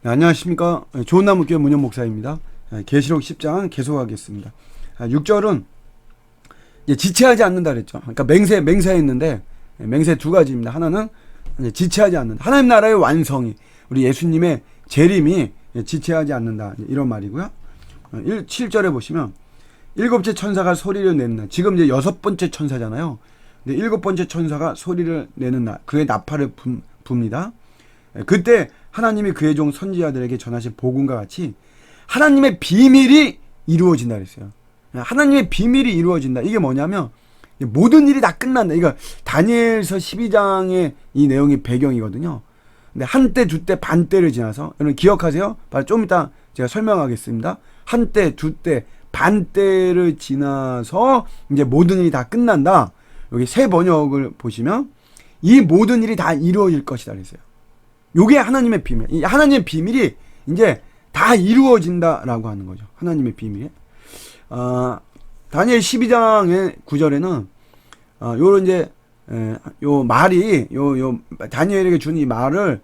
네, 안녕하십니까. 좋은나무교회 문현 목사입니다. 계시록 10장 계속하겠습니다. 6절은 이제 지체하지 않는다 그랬죠. 그러니까 맹세했는데 맹세 두 가지입니다. 하나는 이제 지체하지 않는다. 하나님 나라의 완성이 우리 예수님의 재림이 지체하지 않는다 이런 말이고요. 7절에 보시면 일곱째 천사가 소리를 내는 날. 지금 이제 여섯 번째 천사잖아요. 근데 일곱 번째 천사가 소리를 내는 날. 그의 나팔을 붑니다. 그때 하나님이 그의 종 선지자들에게 전하신 복음과 같이 하나님의 비밀이 이루어진다 그랬어요. 하나님의 비밀이 이루어진다. 이게 뭐냐면 모든 일이 다 끝난다. 이거 다니엘서 12장의 이 내용이 배경이거든요. 근데 한때, 두때, 반때를 지나서 여러분 기억하세요? 바로 좀 이따 제가 설명하겠습니다. 한때, 두때, 반때를 지나서 이제 모든 일이 다 끝난다. 여기 새 번역을 보시면 이 모든 일이 다 이루어질 것이다 그랬어요. 요게 하나님의 비밀. 이 하나님의 비밀이 이제 다 이루어진다라고 하는 거죠. 하나님의 비밀이. 다니엘 12장의 9절에는 요런 이제 요 말이 요 다니엘에게 준 이 말을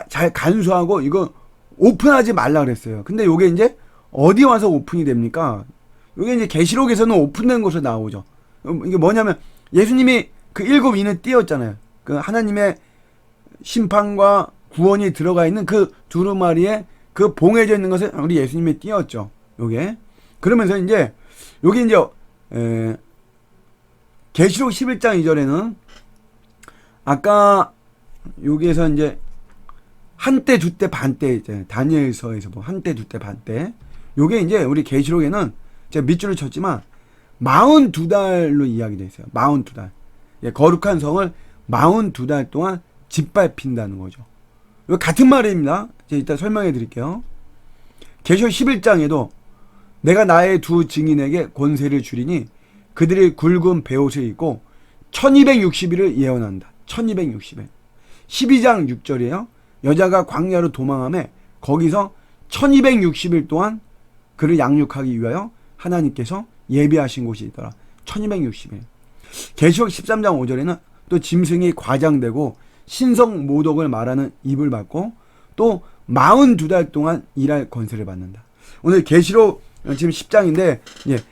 잘 간수하고 이거 오픈하지 말라 그랬어요. 근데 요게 이제 어디 와서 오픈이 됩니까? 요게 이제 계시록에서는 오픈된 곳으로 나오죠. 이게 뭐냐면 예수님이 그 일곱 인을 띄었잖아요. 그 하나님의 심판과 구원이 들어가 있는 그 두루마리에 그 봉해져 있는 것을 우리 예수님이 띄었죠. 요게. 그러면서 이제 요게 이제 계시록 11장 2절에는 아까 여기에서 이제 한때, 두때, 반때 이제 다니엘서에서 뭐 한때, 두때, 반때 요게 이제 우리 계시록에는 제가 밑줄을 쳤지만 42달로 이야기되어 있어요. 42달. 거룩한 성을 42달 동안 짓밟힌다는 거죠. 이거 같은 말입니다. 제가 이따 설명해 드릴게요. 계시록 11장에도 내가 나의 두 증인에게 권세를 주리니 그들이 굵은 베옷을 입고 1260일을 예언한다. 1260일. 12장 6절이에요. 여자가 광야로 도망하며 거기서 1260일 동안 그를 양육하기 위하여 하나님께서 예비하신 곳이 있더라. 1260일. 계시록 13장 5절에는 또 짐승이 과장되고 신성 모독을 말하는 입을 받고 또 42달 동안 일할 권세를 받는다. 오늘 계시록 지금 10장인데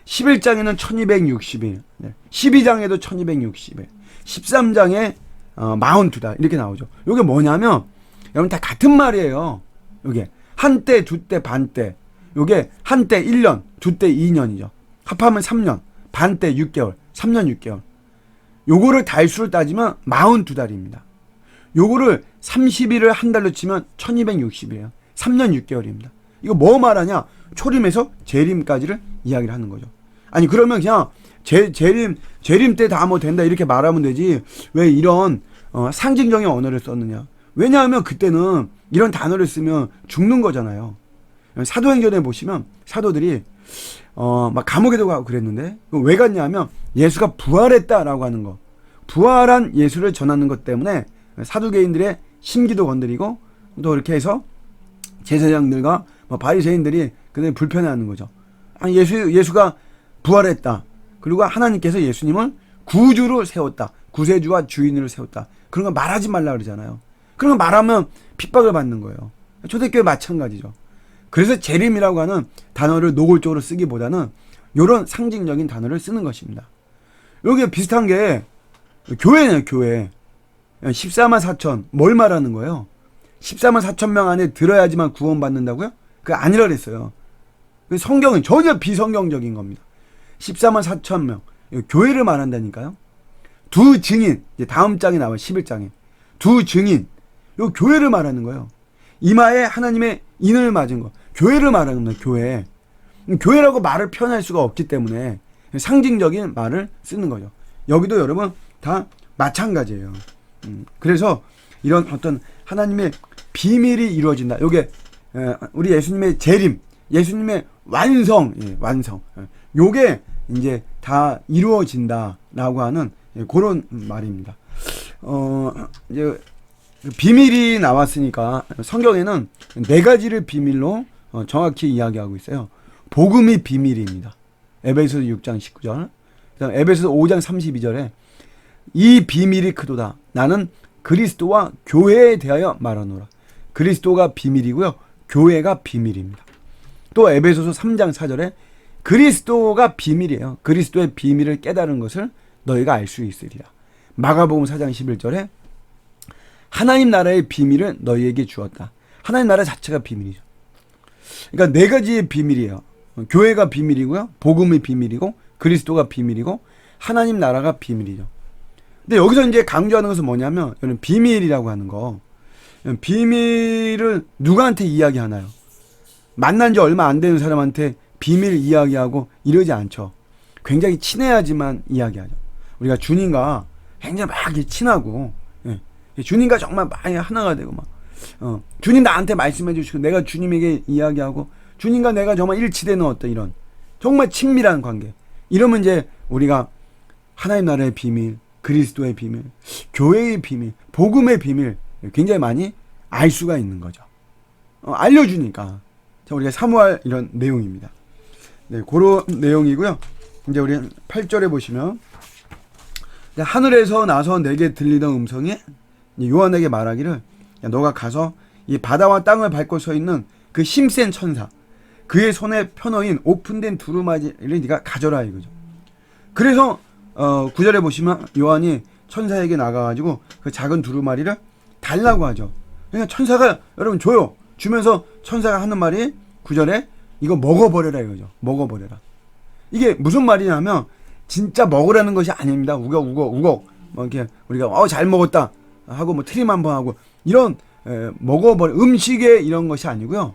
11장에는 1260일, 12장에도 1260일, 13장에 42달 이렇게 나오죠. 이게 뭐냐면 여러분 다 같은 말이에요. 이게 한때, 두때, 반때. 이게 한때 1년, 두때 2년이죠. 합하면 3년, 반때 6개월, 3년 6개월. 요거를 달수를 따지면 42달입니다. 요거를 30일을 한 달로 치면 1260이에요. 3년 6개월입니다. 이거 뭐 말하냐? 초림에서 재림까지를 이야기를 하는 거죠. 아니 그러면 그냥 재림 때 다 뭐 된다 이렇게 말하면 되지 왜 이런 상징적인 언어를 썼느냐? 왜냐하면 그때는 이런 단어를 쓰면 죽는 거잖아요. 사도행전에 보시면 사도들이 막 감옥에도 가고 그랬는데 왜 갔냐면 예수가 부활했다라고 하는 거, 부활한 예수를 전하는 것 때문에 사두개인들의 심기도 건드리고 또 이렇게 해서 제사장들과 바리새인들이 그들 불편해하는 거죠. 아니 예수가 부활했다. 그리고 하나님께서 예수님을 구주로 세웠다. 구세주와 주인으로 세웠다. 그런 거 말하지 말라 그러잖아요. 그런 거 말하면 핍박을 받는 거예요. 초대교회 마찬가지죠. 그래서 재림이라고 하는 단어를 노골적으로 쓰기보다는 이런 상징적인 단어를 쓰는 것입니다. 여기 비슷한 게 교회네요. 교회. 14만 4천 뭘 말하는 거예요? 14만 4천 명 안에 들어야지만 구원받는다고요? 그게 아니라 그랬어요. 성경은 전혀 비성경적인 겁니다. 14만 4천 명 교회를 말한다니까요. 두 증인, 이제 다음 장에 나와요. 11장에 두 증인, 요 교회를 말하는 거예요. 이마에 하나님의 인을 맞은 거, 교회를 말하는 거예요. 교회. 교회라고 말을 표현할 수가 없기 때문에 상징적인 말을 쓰는 거죠. 여기도 여러분 다 마찬가지예요. 그래서 이런 어떤 하나님의 비밀이 이루어진다. 요게 우리 예수님의 재림, 예수님의 완성, 완성. 요게 이제 다 이루어진다라고 하는 그런 말입니다. 이제 비밀이 나왔으니까 성경에는 네 가지를 비밀로 정확히 이야기하고 있어요. 복음이 비밀입니다. 에베소서 6장 19절, 그다음 에베소서 5장 32절에 이 비밀이 크도다. 나는 그리스도와 교회에 대하여 말하노라. 그리스도가 비밀이고요. 교회가 비밀입니다. 또 에베소서 3장 4절에 그리스도가 비밀이에요. 그리스도의 비밀을 깨달은 것을 너희가 알 수 있으리라. 마가복음 4장 11절에 하나님 나라의 비밀을 너희에게 주었다. 하나님 나라 자체가 비밀이죠. 그러니까 네 가지의 비밀이에요. 교회가 비밀이고요. 복음이 비밀이고 그리스도가 비밀이고 하나님 나라가 비밀이죠. 근데 여기서 이제 강조하는 것은 뭐냐면 이런 비밀이라고 하는 거. 비밀을 누구한테 이야기하나요? 만난 지 얼마 안 되는 사람한테 비밀 이야기하고 이러지 않죠. 굉장히 친해야지만 이야기하죠. 우리가 주님과 굉장히 막 친하고, 예. 주님과 정말 많이 하나가 되고 막, 주님 나한테 말씀해 주시고 내가 주님에게 이야기하고 주님과 내가 정말 일치되는 어떤 이런 정말 친밀한 관계. 이러면 이제 우리가 하나님 나라의 비밀, 그리스도의 비밀, 교회의 비밀, 복음의 비밀 굉장히 많이 알 수가 있는 거죠. 알려주니까. 자, 우리가 사모할 이런 내용입니다. 네, 그런 내용이고요. 이제 우리 8절에 보시면 하늘에서 나서 내게 들리던 음성이 요한에게 말하기를 너가 가서 이 바다와 땅을 밟고 서 있는 그 힘센 천사 그의 손에 펴놓인 오픈된 두루마리를 네가 가져라 이거죠. 그래서 9절에 보시면 요한이 천사에게 나가가지고 그 작은 두루마리를 달라고 하죠. 그러니까 천사가 여러분 줘요. 주면서 천사가 하는 말이 9절에 이거 먹어버려라 이거죠. 먹어버려라. 이게 무슨 말이냐면 진짜 먹으라는 것이 아닙니다. 우걱 뭐 이렇게 우리가 잘 먹었다 하고 뭐 트림 한번 하고 이런 먹어버려 음식의 이런 것이 아니고요.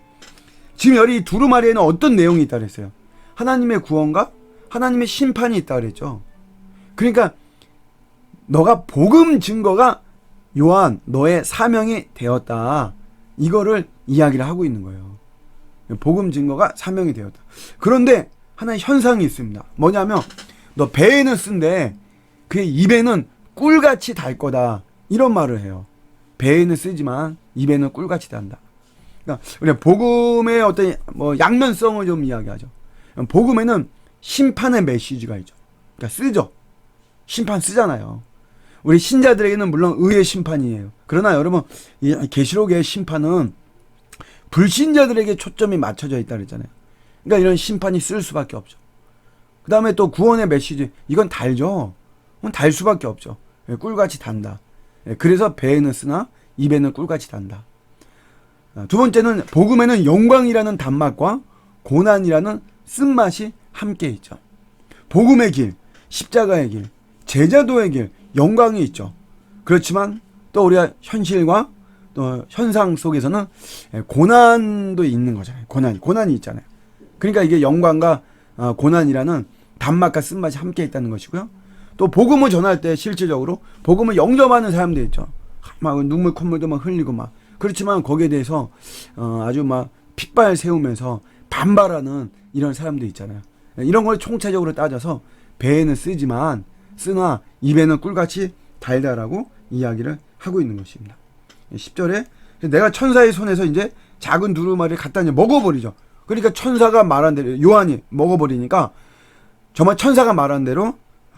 지금 여기 두루마리에는 어떤 내용이 있다 그랬어요. 하나님의 구원과 하나님의 심판이 있다 그랬죠. 그러니까 너가 복음 증거가 요한 너의 사명이 되었다. 이거를 이야기를 하고 있는 거예요. 복음 증거가 사명이 되었다. 그런데 하나의 현상이 있습니다. 뭐냐면 너 배에는 쓴데 그 입에는 꿀같이 달 거다. 이런 말을 해요. 배에는 쓰지만 입에는 꿀같이 단다. 그러니까 우리가 복음의 어떤 뭐 양면성을 좀 이야기하죠. 복음에는 심판의 메시지가 있죠. 그러니까 쓰죠. 심판 쓰잖아요. 우리 신자들에게는 물론 의의 심판이에요. 그러나 여러분 이 계시록의 심판은 불신자들에게 초점이 맞춰져 있다 그랬잖아요. 그러니까 이런 심판이 쓸 수밖에 없죠. 그 다음에 또 구원의 메시지 이건 달죠. 달 수밖에 없죠. 꿀같이 단다. 그래서 배에는 쓰나 입에는 꿀같이 단다. 두 번째는 복음에는 영광이라는 단맛과 고난이라는 쓴맛이 함께 있죠. 복음의 길, 십자가의 길, 제자도의 길, 영광이 있죠. 그렇지만 또 우리가 현실과 또 현상 속에서는 고난도 있는 거잖아요. 고난이 있잖아요. 그러니까 이게 영광과 고난이라는 단맛과 쓴맛이 함께 있다는 것이고요. 또 복음을 전할 때 실질적으로 복음을 영접하는 사람들 있죠. 막 눈물 콧물도 막 흘리고 막 그렇지만 거기에 대해서 아주 막 핏발 세우면서 반발하는 이런 사람들 있잖아요. 이런 걸 총체적으로 따져서 배에는 쓰나 입에는 꿀같이 달다라고 이야기를 하고 있는 것입니다. 10절에 내가 천사의 손에서 이제 작은 두루마리를 갖다 이제 먹어버리죠. 그러니까 천사가 말한 대로 요한이 먹어버리니까 정말 천사가 말한 대로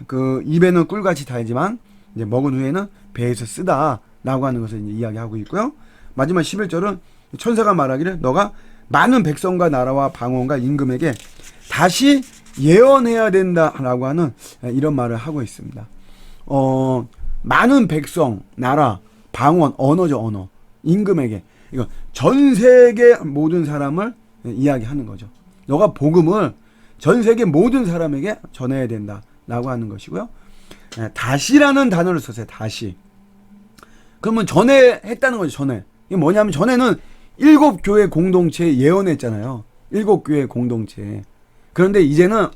그 입에는 꿀같이 달지만 이제 먹은 후에는 배에서 쓰다라고 하는 것을 이제 이야기하고 있고요. 마지막 11절은 천사가 말하기를 너가 많은 백성과 나라와 방언과 임금에게 다시 예언해야 된다라고 하는 이런 말을 하고 있습니다. 많은 백성, 나라, 방언, 언어죠, 언어. 임금에게. 이거 전 세계 모든 사람을 이야기하는 거죠. 너가 복음을 전 세계 모든 사람에게 전해야 된다라고 하는 것이고요. 다시라는 단어를 썼어요. 다시. 그러면 전에 했다는 거죠. 전에. 이게 뭐냐면 전에는 7교회 공동체에 예언했잖아요. 7교회 공동체. 그런데 이제는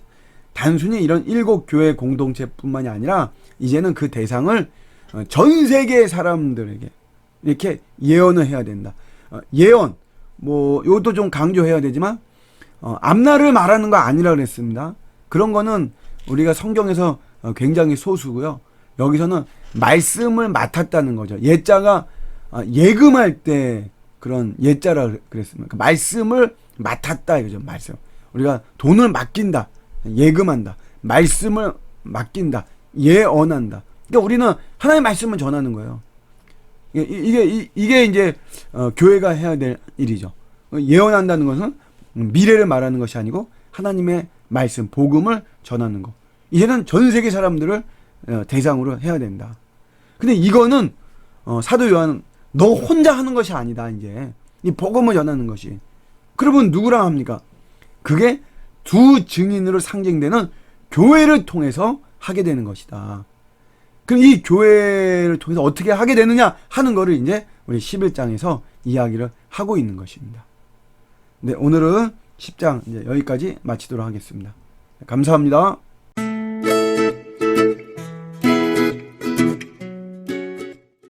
단순히 이런 7교회 공동체뿐만이 아니라 이제는 그 대상을 전 세계 사람들에게 이렇게 예언을 해야 된다. 예언, 뭐 이것도 좀 강조해야 되지만 앞날을 말하는 거 아니라 그랬습니다. 그런 거는 우리가 성경에서 굉장히 소수고요. 여기서는 말씀을 맡았다는 거죠. 예자가 예금할 때 그런 예자라 그랬습니다. 말씀을 맡았다 이거죠. 말씀. 우리가 돈을 맡긴다. 예금한다. 말씀을 맡긴다. 예언한다. 그러니까 우리는 하나님의 말씀을 전하는 거예요. 이게 이제 교회가 해야 될 일이죠. 예언한다는 것은 미래를 말하는 것이 아니고 하나님의 말씀, 복음을 전하는 거. 이제는 전 세계 사람들을 대상으로 해야 된다. 근데 이거는 사도 요한은 너 혼자 하는 것이 아니다. 이제 이 복음을 전하는 것이. 그러면 누구랑 합니까? 그게 두 증인으로 상징되는 교회를 통해서 하게 되는 것이다. 그럼 이 교회를 통해서 어떻게 하게 되느냐 하는 거를 이제 우리 11장에서 이야기를 하고 있는 것입니다. 네, 오늘은 10장 이제 여기까지 마치도록 하겠습니다. 감사합니다.